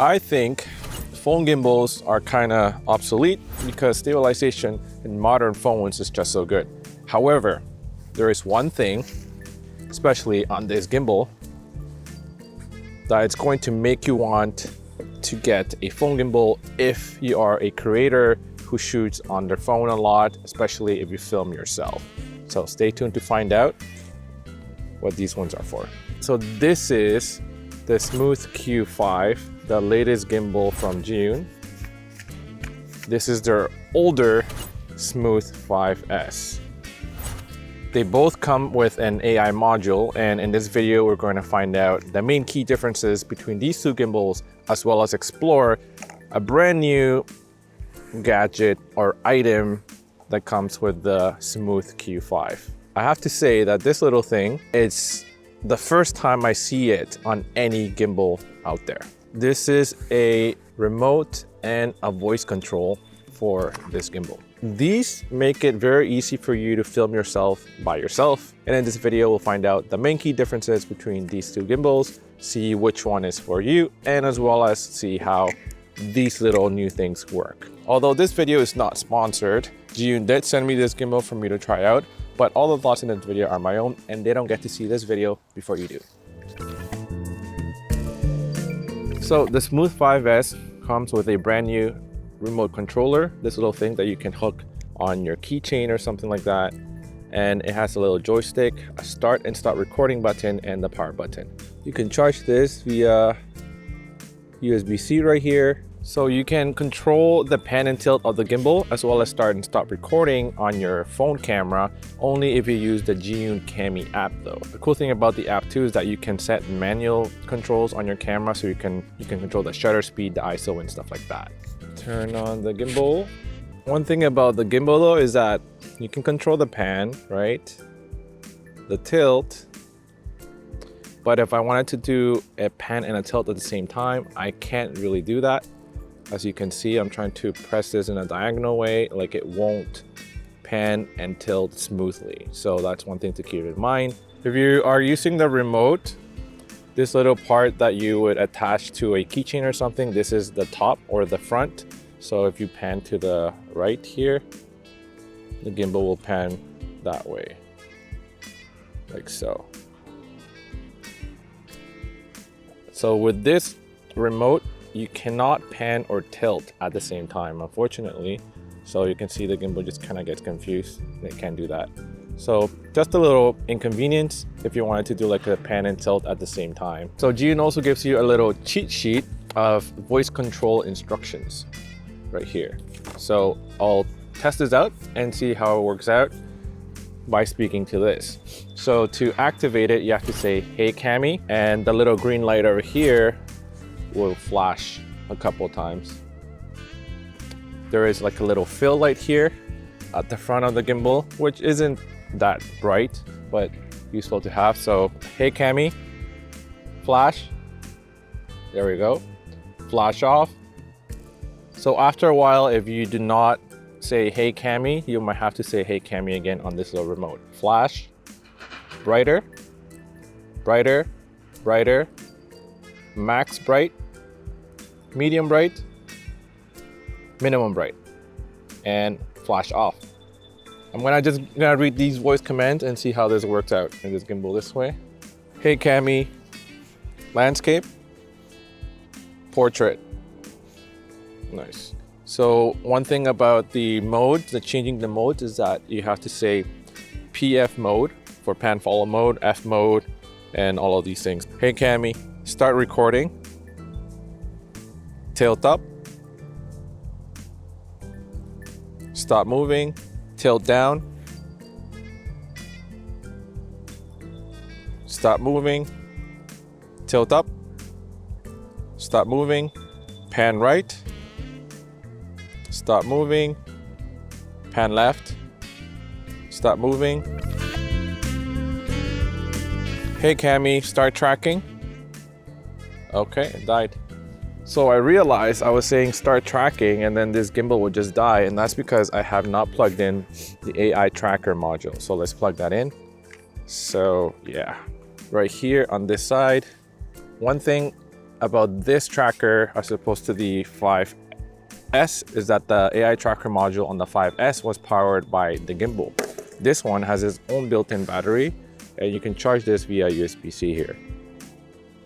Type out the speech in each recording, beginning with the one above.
I think phone gimbals are kind of obsolete because stabilization in modern phones is just so good. However, there is one thing, especially on this gimbal, that it's going to make you want to get a phone gimbal if you are a creator who shoots on their phone a lot, especially if you film yourself. So stay tuned to find out what these ones are for. So this is the Smooth Q5, the latest gimbal from Zhiyun. This is their older Smooth 5S. They both come with an AI module, and in this video we're going to find out the main key differences between these two gimbals, as well as explore a brand new gadget or item that comes with the Smooth Q5. I have to say that this little thing, it's the first time I see it on any gimbal out there. This is a remote and a voice control for this gimbal. These make it very easy for you to film yourself by yourself. And in this video, we'll find out the main key differences between these two gimbals, see which one is for you, and as well as see how these little new things work. Although this video is not sponsored, Zhiyun did send me this gimbal for me to try out, but all the thoughts in this video are my own, and they don't get to see this video before you do. So the Smooth 5S comes with a brand new remote controller, this little thing that you can hook on your keychain or something like that. And it has a little joystick, a start and stop recording button, and the power button. You can charge this via USB-C right here. So you can control the pan and tilt of the gimbal, as well as start and stop recording on your phone camera, only if you use the Zhiyun Cami app though. The cool thing about the app too is that you can set manual controls on your camera, so you can control the shutter speed, the ISO, and stuff like that. Turn on the gimbal. One thing about the gimbal though is that you can control the pan, right? The tilt. But if I wanted to do a pan and a tilt at the same time, I can't really do that. As you can see, I'm trying to press this in a diagonal way, like it won't pan and tilt smoothly. So that's one thing to keep in mind. If you are using the remote, this little part that you would attach to a keychain or something, this is the top or the front. So if you pan to the right here, the gimbal will pan that way, like so. So with this remote, you cannot pan or tilt at the same time, unfortunately. So you can see the gimbal just kind of gets confused. It can't do that. So just a little inconvenience if you wanted to do like a pan and tilt at the same time. So Zhiyun also gives you a little cheat sheet of voice control instructions right here. So I'll test this out and see how it works out by speaking to this. So to activate it, you have to say, "Hey Cami," and the little green light over here will flash a couple times. There is like a little fill light here at the front of the gimbal, which isn't that bright, but useful to have. So, "Hey Cami," flash. There we go. Flash off. So after a while, if you do not say "Hey Cami," you might have to say "Hey Cami" again on this little remote. Flash, brighter, brighter, brighter, max bright, medium bright, minimum bright, and flash off. I'm gonna read these voice commands and see how this works out in this gimbal this way. "Hey Cami, landscape, portrait." Nice. So one thing about the modes, changing the modes, is that you have to say PF mode for pan follow mode, F mode, and all of these things. "Hey Cami, start recording, tilt up, stop moving, tilt down, stop moving, tilt up, stop moving, pan right, stop moving, pan left, stop moving. "Hey Cami, start tracking." Okay, it died. So I realized I was saying start tracking and then this gimbal would just die, and that's because I have not plugged in the AI tracker module. So let's plug that in. So yeah, right here on this side. One thing about this tracker as opposed to the 5S is that the AI tracker module on the 5S was powered by the gimbal. This one has its own built-in battery, and you can charge this via USB-C here.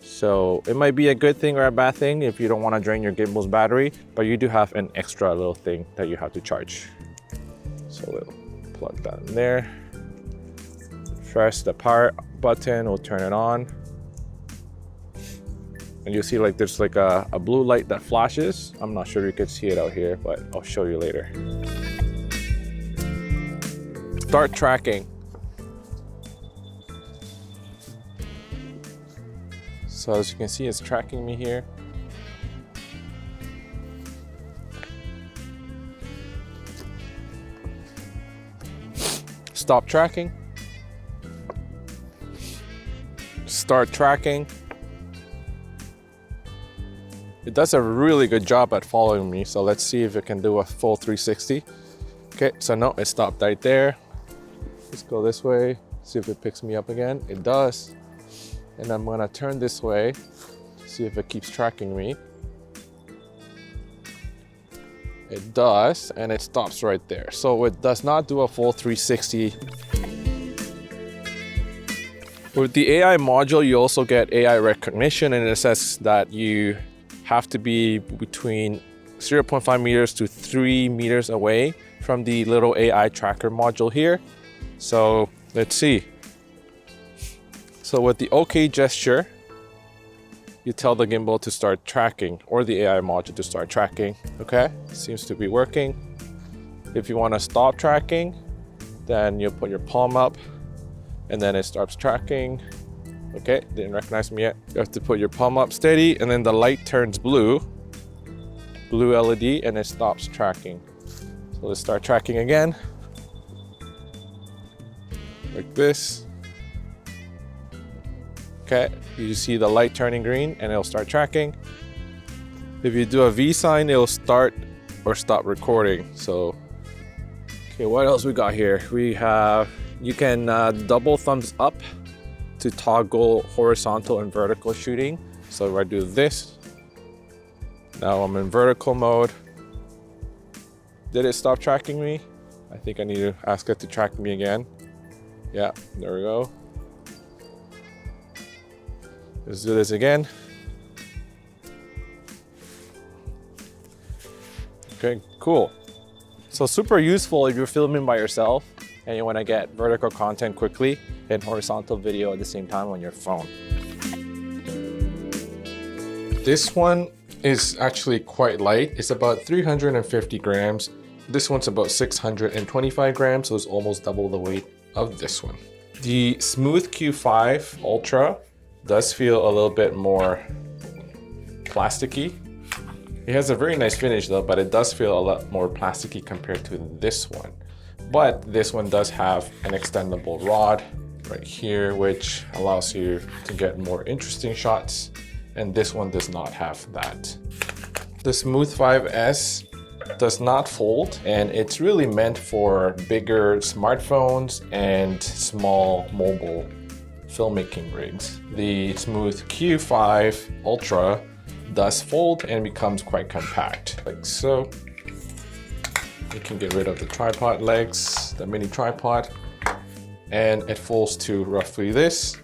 So it might be a good thing or a bad thing if you don't want to drain your gimbal's battery, but you do have an extra little thing that you have to charge. So we'll plug that in there. Press the power button, we'll turn it on. And you'll see like there's like a blue light that flashes. I'm not sure if you can see it out here, but I'll show you later. Start tracking. So as you can see, it's tracking me here. Stop tracking. Start tracking. It does a really good job at following me, so let's see if it can do a full 360. Okay, so no, it stopped right there. Let's go this way, see if it picks me up again. It does. And I'm gonna turn this way, see if it keeps tracking me. It does, and it stops right there. So it does not do a full 360. With the AI module, you also get AI recognition, and it says that you have to be between 0.5 meters to 3 meters away from the little AI tracker module here. So let's see. So with the OK gesture, you tell the gimbal to start tracking, or the AI module to start tracking. Okay, seems to be working. If you want to stop tracking, then you'll put your palm up and then it starts tracking. Okay, didn't recognize me yet. You have to put your palm up steady, and then the light turns blue LED, and it stops tracking. So let's start tracking again. Like this. Okay, you see the light turning green and it'll start tracking. If you do a V sign, it'll start or stop recording. So, okay, what else we got here? We have, you can double thumbs up to toggle horizontal and vertical shooting. So if I do this, now I'm in vertical mode. Did it stop tracking me? I think I need to ask it to track me again. Yeah, there we go. Let's do this again. Okay, cool. So super useful if you're filming by yourself and you want to get vertical content quickly and horizontal video at the same time on your phone. This one is actually quite light. It's about 350 grams. This one's about 625 grams, so it's almost double the weight of this one. The Smooth Q5 Ultra does feel a little bit more plasticky. It has a very nice finish though, but it does feel a lot more plasticky compared to this one. But this one does have an extendable rod right here, which allows you to get more interesting shots. And this one does not have that. The Smooth 5S does not fold, and it's really meant for bigger smartphones and small mobile filmmaking rigs. The Smooth Q5 Ultra does fold and becomes quite compact, like so. You can get rid of the tripod legs, the mini tripod, and it folds to roughly this,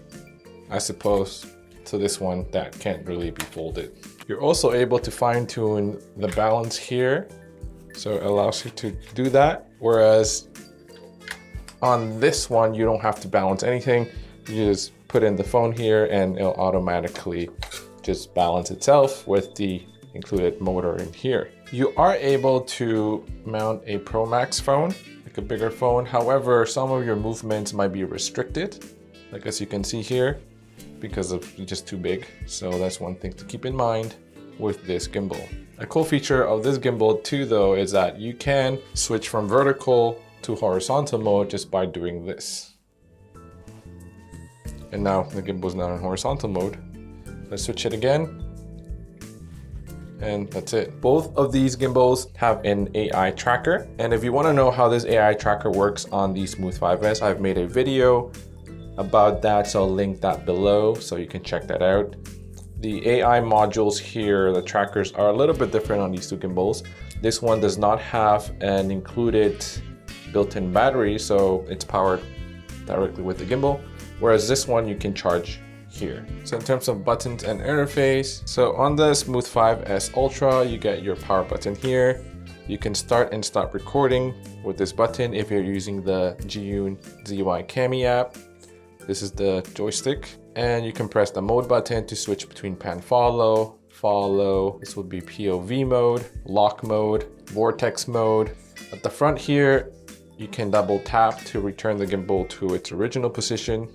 as opposed to this one that can't really be folded. You're also able to fine tune the balance here, so it allows you to do that. Whereas on this one, you don't have to balance anything. You just put in the phone here and it'll automatically just balance itself with the included motor in here. You are able to mount a Pro Max phone, like a bigger phone. However, some of your movements might be restricted, like as you can see here, because of just too big. So that's one thing to keep in mind with this gimbal. A cool feature of this gimbal too though is that you can switch from vertical to horizontal mode just by doing this. And now the gimbal's now in horizontal mode. Let's switch it again. And that's it. Both of these gimbals have an AI tracker. And if you want to know how this AI tracker works on the Smooth 5S, I've made a video about that, so I'll link that below so you can check that out. The AI modules here, the trackers, are a little bit different on these two gimbals. This one does not have an included built-in battery, so it's powered directly with the gimbal, whereas this one you can charge here. So in terms of buttons and interface, so on the Smooth 5S Ultra, you get your power button here. You can start and stop recording with this button if you're using the Zhiyun ZY Cami app. This is the joystick, and you can press the mode button to switch between pan follow, this would be POV mode, lock mode, vortex mode. At the front here, you can double tap to return the gimbal to its original position.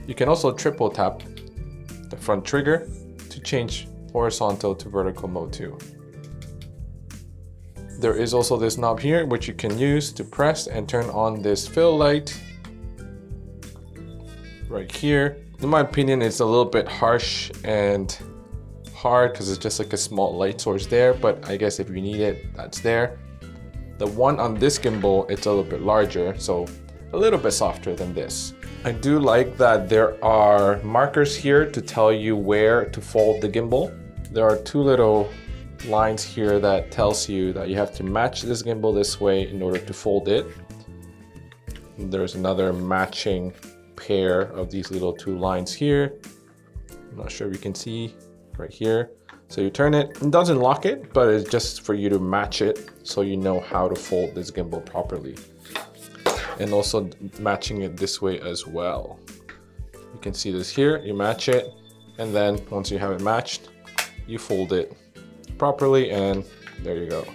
You can also triple tap the front trigger to change horizontal to vertical mode too. There is also this knob here which you can use to press and turn on this fill light right here. In my opinion, it's a little bit harsh and hard because it's just like a small light source there, but I guess if you need it, that's there. The one on this gimbal, it's a little bit larger, so a little bit softer than this. I do like that there are markers here to tell you where to fold the gimbal. There are two little lines here that tells you that you have to match this gimbal this way in order to fold it. And there's another matching pair of these little two lines here. I'm not sure if you can see right here. So you turn it, it doesn't lock it, but it's just for you to match it so you know how to fold this gimbal properly. And also matching it this way as well. You can see this here, you match it, and then once you have it matched, you fold it properly, and there you go.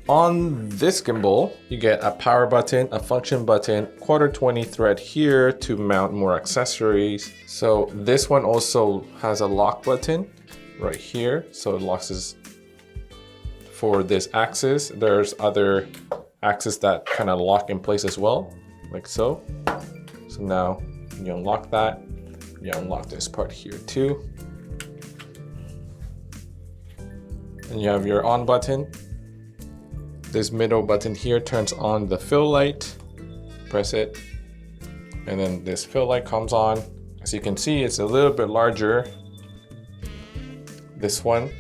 On this gimbal, you get a power button, a function button, 1/4-20 thread here to mount more accessories. So this one also has a lock button right here. So it locks this for this axis. There's other axes that kind of lock in place as well, like so. So now you unlock that, you unlock this part here too. And you have your on button. This middle button here turns on the fill light. Press it, and then this fill light comes on. As you can see, it's a little bit larger, this one,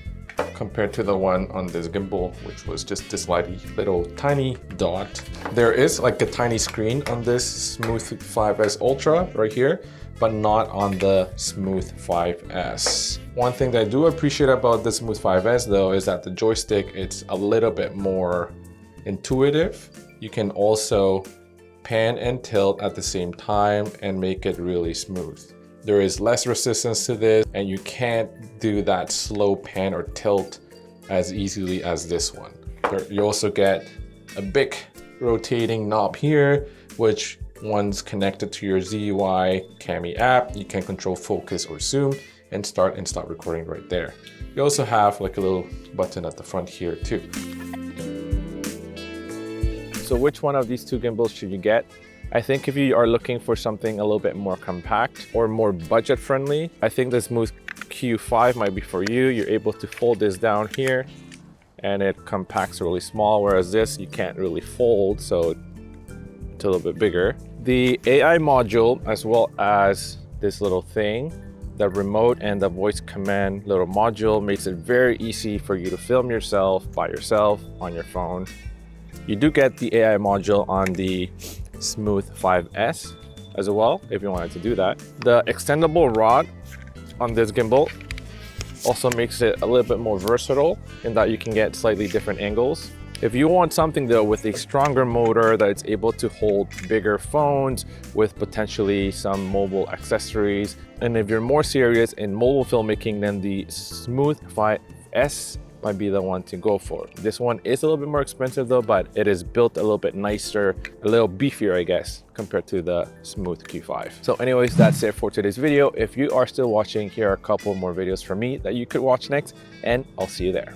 compared to the one on this gimbal, which was just this little tiny dot. There is like a tiny screen on this Smooth 5S Ultra right here, but not on the Smooth 5S. One thing that I do appreciate about the Smooth 5S though is that the joystick, it's a little bit more intuitive. You can also pan and tilt at the same time and make it really smooth. There is less resistance to this, and you can't do that slow pan or tilt as easily as this one. You also get a big rotating knob here, which once connected to your ZY Cami app, you can control focus or zoom and start and stop recording right there. You also have like a little button at the front here too. So which one of these two gimbals should you get? I think if you are looking for something a little bit more compact or more budget friendly, I think the Smooth Q5 might be for you. You're able to fold this down here and it compacts really small, whereas this you can't really fold, so it's a little bit bigger. The AI module, as well as this little thing, the remote and the voice command little module, makes it very easy for you to film yourself by yourself on your phone. You do get the AI module on the Smooth 5S as well, if you wanted to do that. The extendable rod on this gimbal also makes it a little bit more versatile in that you can get slightly different angles. If you want something though with a stronger motor that's able to hold bigger phones with potentially some mobile accessories, and if you're more serious in mobile filmmaking, then the Smooth 5S might be the one to go for. This one is a little bit more expensive though, but it is built a little bit nicer, a little beefier, I guess, compared to the Smooth Q5. So anyways, that's it for today's video. If you are still watching, here are a couple more videos from me that you could watch next, and I'll see you there.